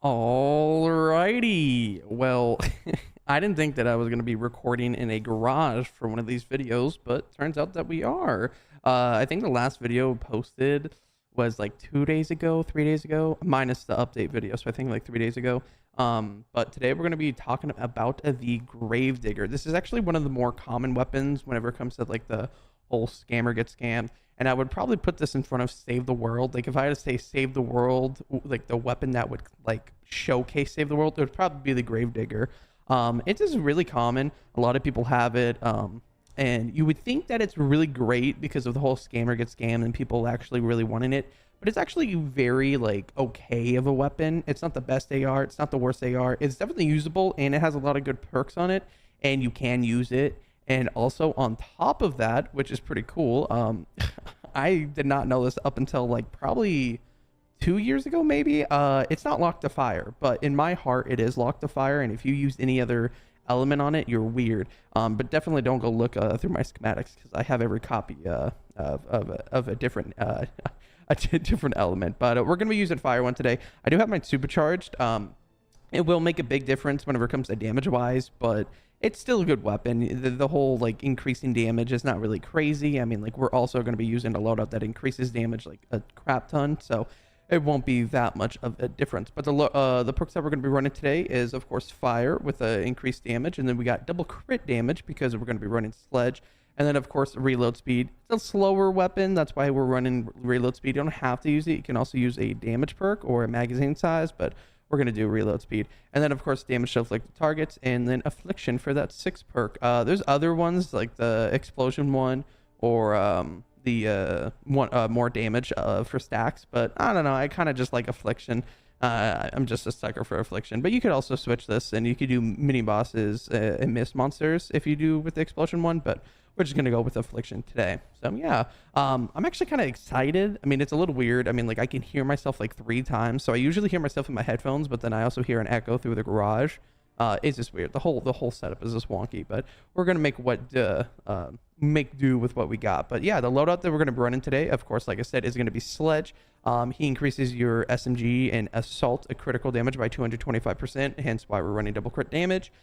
Alrighty. Well, I didn't think that I was going to be recording in a garage for one of these videos, but turns out that we are. I think the last video posted was like 2 days ago, 3 days ago, minus the update video. So I think like 3 days ago. But today we're going to be talking about the Gravedigger. This is actually one of the more common weapons whenever it comes to like the whole scammer gets scammed. And I would probably put this in front of Save the World. Like if I had to say Save the World, like the weapon that would like showcase Save the World, it would probably be the Gravedigger. It is really common. A lot of people have it. And you would think that it's really great because of the whole scammer gets scammed and people actually really wanting it. But it's actually very like okay of a weapon. It's not the best AR. It's not the worst AR. It's definitely usable and it has a lot of good perks on it and you can use it. And also on top of that, which is pretty cool, I did not know this up until like probably 2 years ago, maybe. It's not locked to fire, but in my heart, it is locked to fire. And if you use any other element on it, you're weird. But definitely don't go look through my schematics because I have every copy of a different a different element. But we're gonna be using fire one today. I do have mine supercharged. It will make a big difference whenever it comes to damage wise, but it's still a good weapon. The whole like increasing damage is not really crazy. I mean, like we're also going to be using a loadout that increases damage like a crap ton, so it won't be that much of a difference. But the perks that we're going to be running today is of course fire with increased damage, and then we got double crit damage because we're going to be running sledge, and then of course reload speed. It's a slower weapon, that's why we're running reload speed. You don't have to use it. You can also use a damage perk or a magazine size, but we're going to do reload speed. And then of course damage to afflicted targets, and then affliction for that 6 perk. There's other ones like the explosion one or the one more damage for stacks, but I don't know, I kind of just like affliction. I'm just a sucker for affliction, but you could also switch this and you could do mini bosses and miss monsters if you do with the explosion one, but we're just gonna go with affliction today. So yeah, I'm actually kind of excited. I mean, it's a little weird. I mean, like I can hear myself like 3 times, so I usually hear myself in my headphones, but then I also hear an echo through the garage. It's just weird. The whole setup is just wonky, but we're gonna make do with what we got. But yeah, the loadout that we're gonna be running today, of course, like I said, is gonna be sledge. He increases your SMG and assault a critical damage by 225%, hence why we're running double crit damage.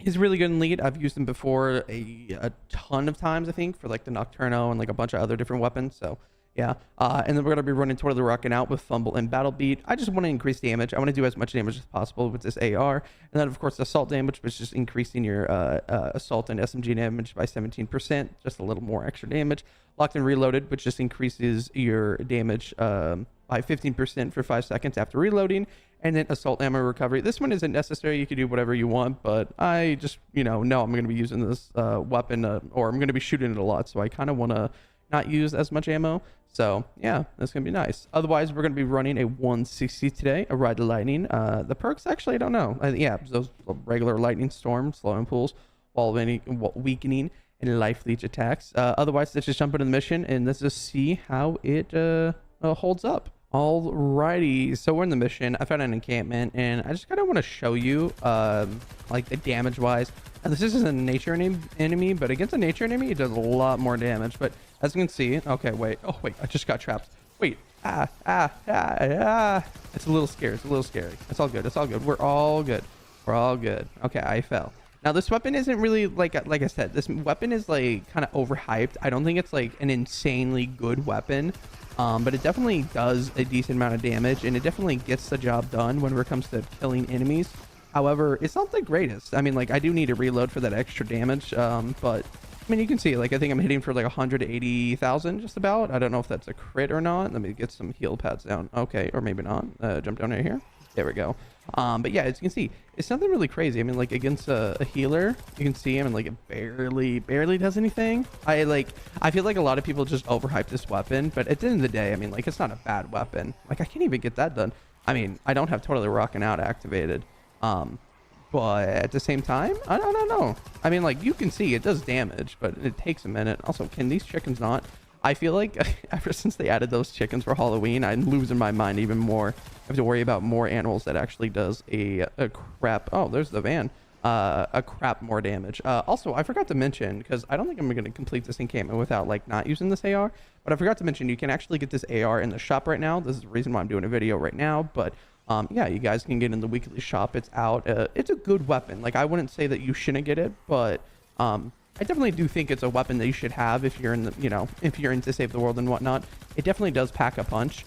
He's really good in lead. I've used him before a ton of times, I think, for like the Nocturno and like a bunch of other different weapons. So yeah. And then we're going to be running totally rocking out with fumble and battle beat. I just want to increase damage. I want to do as much damage as possible with this AR. And then of course assault damage, which is just increasing your assault and SMG damage by 17%, just a little more extra damage. Locked and reloaded, which just increases your damage by 15% for 5 seconds after reloading. And then assault ammo recovery. This one isn't necessary. You can do whatever you want, but I just, know I'm going to be using this weapon or I'm going to be shooting it a lot. So I kind of want to not use as much ammo. So yeah, that's going to be nice. Otherwise, we're going to be running a 160 today, a ride to lightning. The perks, actually, I don't know. Yeah, those regular lightning storm, slow impulse, wall weakening, and life leech attacks. Otherwise, let's just jump into the mission and let's just see how it holds up. Alrighty, so we're in the mission. I found an encampment and I just kind of want to show you like the damage wise. And this isn't a nature enemy, but against a nature enemy it does a lot more damage. But as you can see, okay, wait, I just got trapped. Wait, it's a little scary. It's all good. We're all good. Okay, I fell. Now this weapon isn't really like I said, this weapon is like kind of overhyped. I don't think it's like an insanely good weapon. But it definitely does a decent amount of damage, and it definitely gets the job done whenever it comes to killing enemies. However, it's not the greatest. I mean, like, I do need to reload for that extra damage, but, I mean, you can see, like, I think I'm hitting for, like, 180,000 just about. I don't know if that's a crit or not. Let me get some heal pads down. Okay, or maybe not. Jump down right here. There we go. But yeah, as you can see, it's nothing really crazy. I mean, like against a healer, you can see him and like it barely does anything. I feel like a lot of people just overhype this weapon, but at the end of the day, I mean, like it's not a bad weapon. Like I can't even get that done. I mean, I don't have totally rocking out activated. But at the same time, I don't know. I mean, like you can see it does damage, but it takes a minute. Also, can these chickens not? I feel like ever since they added those chickens for Halloween, I'm losing my mind even more. I have to worry about more animals that actually does a crap. Oh, there's the van. A crap more damage. Also, I forgot to mention, because I don't think I'm going to complete this encampment without like not using this AR, but I forgot to mention you can actually get this AR in the shop right now. This is the reason why I'm doing a video right now, but Yeah, you guys can get in the weekly shop. It's out. It's a good weapon. Like, I wouldn't say that you shouldn't get it, but I definitely do think it's a weapon that you should have if you're in the, if you're into save the world and whatnot. It definitely does pack a punch.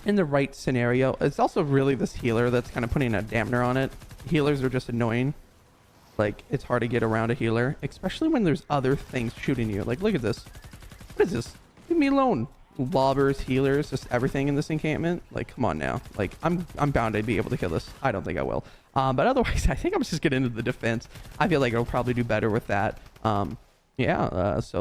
In the right scenario. It's also really this healer that's kind of putting a dampener on it. Healers are just annoying. Like, it's hard to get around a healer, especially when there's other things shooting you. Like, look at this. What is this? Leave me alone. Lobbers, healers, just everything in this encampment. Like, come on now. Like, I'm bound to be able to kill this. I don't think I will. But otherwise, I think I'm just getting into the defense. I feel like I'll probably do better with that. So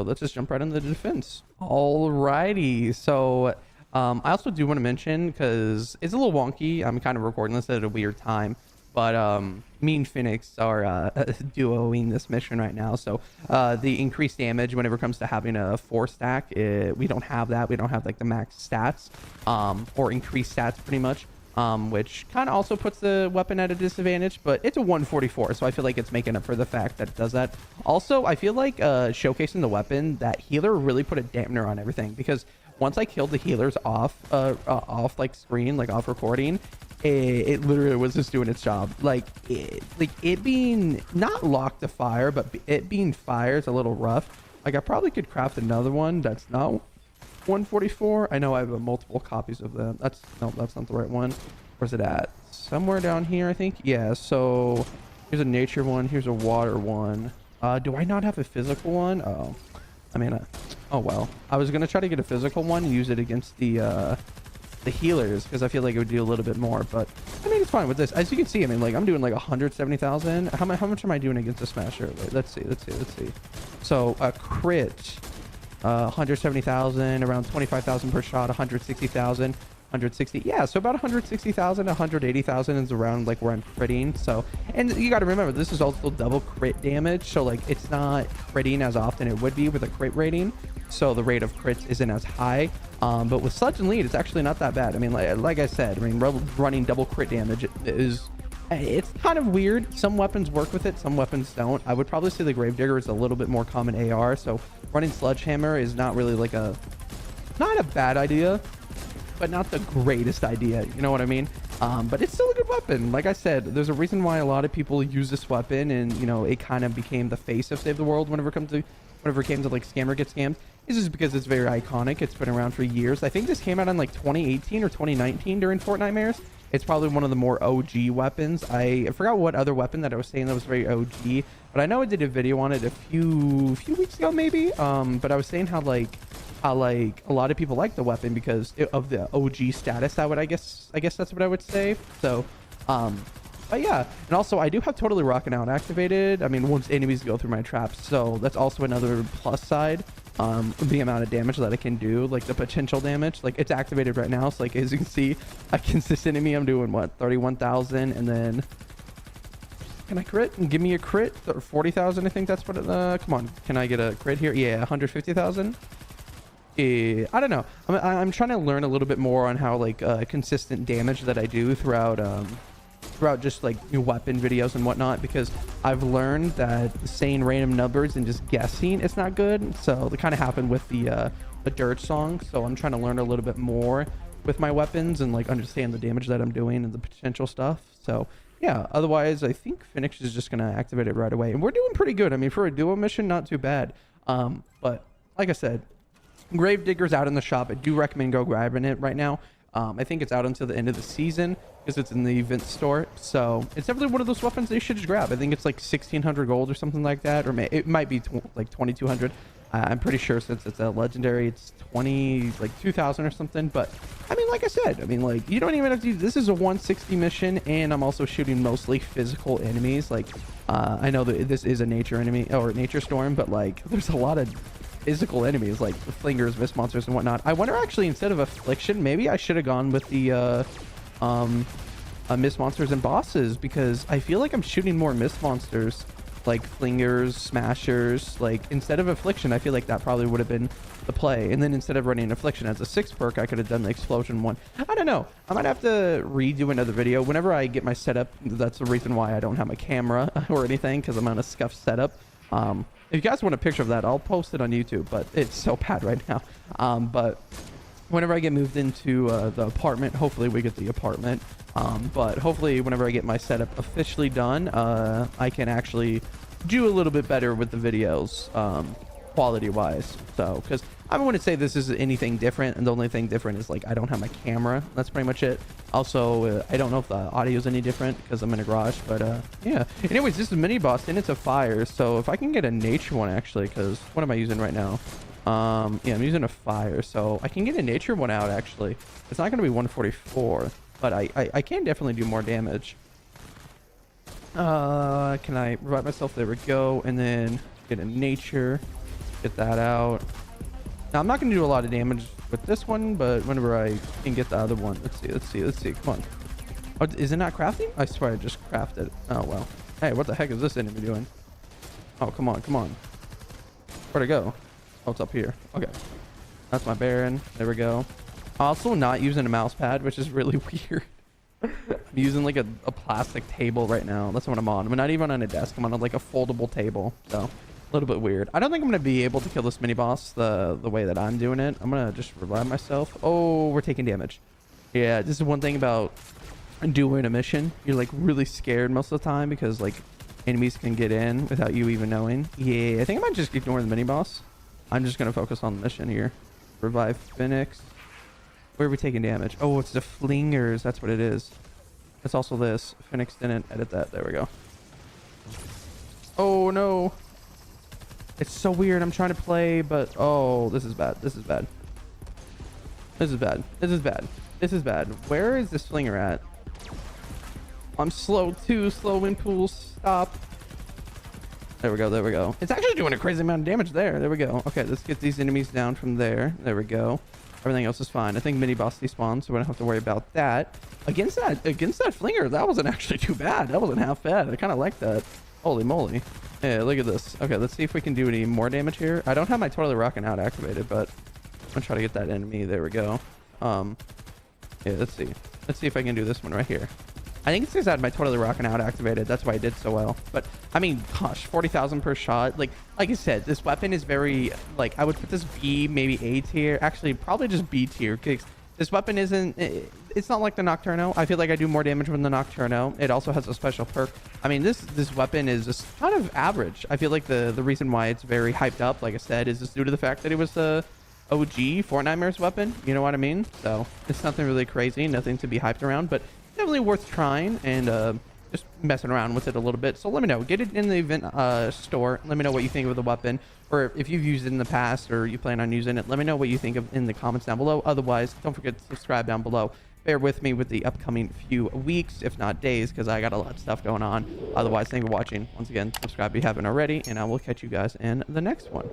let's just jump right into the defense. Alrighty. So I also do want to mention, because it's a little wonky, I'm kind of recording this at a weird time, but me and Phoenix are duoing this mission right now. So the increased damage whenever it comes to having a 4-stack, we don't have that. We don't have like the max stats or increased stats pretty much, which kind of also puts the weapon at a disadvantage, but it's a 144, so I feel like it's making up for the fact that it does that. Also, I feel like showcasing the weapon, that healer really put a dampener on everything, because once I killed the healers off like screen, like off recording, it literally was just doing its job. Like it being not locked to fire, but it being fire is a little rough. Like, I probably could craft another one that's not 144. I know I have multiple copies of them. That's not the right one. Where's it at? Somewhere down here, I think. Yeah, so here's a nature one, here's a water one. Do I not have a physical one? Oh, I mean, oh well. I was gonna try to get a physical one and use it against the healers, because I feel like it would do a little bit more, but I mean, it's fine with this. As you can see, I mean, like, I'm doing like 170,000. How much am I doing against a smasher? Wait, let's see. So a crit, 170,000, around 25,000 per shot, 160,000, 160. Yeah, so about 160,000, 180,000 is around like where I'm critting. So, and you got to remember, this is also double crit damage, so like it's not critting as often it would be with a crit rating, so the rate of crits isn't as high. But with Sludge and Lead, it's actually not that bad. I mean, like I said, I mean, running double crit damage is, it's kind of weird. Some weapons work with it, some weapons don't. I would probably say the Gravedigger is a little bit more common AR, so running Sledgehammer is not really like not a bad idea, but not the greatest idea, you know what I mean? But it's still a good weapon. Like I said, there's a reason why a lot of people use this weapon, and it kind of became the face of Save the World whenever it came to like scammer get scammed. This is because it's very iconic. It's been around for years. I think this came out in like 2018 or 2019 during Fortnitemares. It's probably one of the more OG weapons. I forgot what other weapon that I was saying that was very OG, but I know I did a video on it a few weeks ago maybe. But I was saying how a lot of people like the weapon because of the OG status. I guess that's what I would say. So but yeah, and also I do have Totally Rockin' Out activated. I mean, once enemies go through my traps, so that's also another plus side. The amount of damage that I can do, like the potential damage, like it's activated right now. So like, as you can see, a consistent enemy, I'm doing what, 31,000, and then can I crit and give me a crit? 40,000, I think that's what it, come on, can I get a crit here? Yeah, 150,000. I don't know. I'm trying to learn a little bit more on how like consistent damage that I do throughout just like new weapon videos and whatnot, because I've learned that saying random numbers and just guessing, it's not good. So it kind of happened with the Dirt song. So I'm trying to learn a little bit more with my weapons and like understand the damage that I'm doing and the potential stuff. So yeah, otherwise I think Phoenix is just gonna activate it right away, and we're doing pretty good. I mean, for a duo mission, not too bad. But like I said, Gravedigger's out in the shop. I do recommend go grabbing it right now. I think it's out until the end of the season because it's in the event store. So it's definitely one of those weapons that you should just grab. I think it's like 1,600 gold or something like that, or it might be like 2,200. I'm pretty sure since it's a legendary, it's 2,000 or something. But I mean, like I said, I mean, like, you don't even have to. This is a 160 mission, and I'm also shooting mostly physical enemies. Like, I know that this is a nature enemy or nature storm, but like, there's a lot of physical enemies like flingers, mist monsters, and whatnot. I wonder, actually, instead of affliction, maybe I should have gone with the mist monsters and bosses, because I feel like I'm shooting more mist monsters, like flingers, smashers. Like, instead of affliction, I feel like that probably would have been the play. And then instead of running affliction as a 6 perk, I could have done the explosion one. I don't know. I might have to redo another video whenever I get my setup. That's the reason why I don't have my camera or anything, because I'm on a scuffed setup. If you guys want a picture of that, I'll post it on YouTube, but it's so bad right now. But whenever I get moved into the apartment, hopefully we get the apartment. But hopefully whenever I get my setup officially done, I can actually do a little bit better with the videos, quality wise. So, because I wouldn't say this is anything different, and the only thing different is like I don't have my camera. That's pretty much it. Also, I don't know if the audio is any different because I'm in a garage, but yeah. Anyways, this is Miniboss and it's a fire. So if I can get a nature one actually, because what am I using right now? Yeah, I'm using a fire, so I can get a nature one out actually. It's not going to be 144, but I can definitely do more damage. Can I revive myself? There we go. And then get a nature, get that out. Now I'm not going to do a lot of damage with this one, but whenever I can get the other one, let's see. Come on. Oh, is it not crafting? I swear I just crafted. Oh well. Hey, what the heck is this enemy doing? Oh, come on. Where'd it go? Oh, it's up here. Okay. That's my Baron. There we go. Also not using a mouse pad, which is really weird. I'm using like a plastic table right now. That's what I'm on. I'm not even on a desk. I'm on like a foldable table. So a little bit weird. I don't think I'm going to be able to kill this mini boss the way that I'm doing it. I'm going to just revive myself. Oh, we're taking damage. Yeah, this is one thing about doing a mission. You're like really scared most of the time because like enemies can get in without you even knowing. Yeah, I think I might just ignore the mini boss. I'm just going to focus on the mission here. Revive Phoenix. Where are we taking damage? Oh, it's the flingers. That's what it is. It's also this. Phoenix didn't edit that. There we go. Oh, no. It's so weird. I'm trying to play, but... Oh, this is bad. This is bad. Where is this flinger at? I'm slow too. Slow in pools. Stop. There we go. It's actually doing a crazy amount of damage there. There we go. Okay, let's get these enemies down from there. There we go. Everything else is fine. I think mini boss despawned, so we don't have to worry about that. Against that flinger, that wasn't actually too bad. That wasn't half bad. I kind of like that. Holy moly. Yeah, look at this. Okay, let's see if we can do any more damage here. I don't have my totally rocking out activated, but I'm gonna try to get that enemy. There we go. Yeah, let's see if I can do this one right here. I think it's because I had my totally rocking out activated. That's why I did so well. But I mean, gosh, 40,000 per shot. Like I said, this weapon is very, like, I would put this B, maybe A tier. Actually, probably just B tier. Because this weapon isn't, it's not like the Nocturno. I feel like I do more damage with the Nocturno. It also has a special perk. I mean, this weapon is just kind of average. I feel like the reason why it's very hyped up, like I said, is just due to the fact that it was the OG Fortnite's weapon. You know what I mean? So it's nothing really crazy, nothing to be hyped around, but definitely worth trying and just messing around with it a little bit. So let me know. Get it in the event store. Let me know what you think of the weapon, or if you've used it in the past or you plan on using it. Let me know what you think of in the comments down below. Otherwise, don't forget to subscribe down below. Bear with me with the upcoming few weeks, if not days, because I got a lot of stuff going on. Otherwise, thank you for watching. Once again, subscribe if you haven't already, and I will catch you guys in the next one.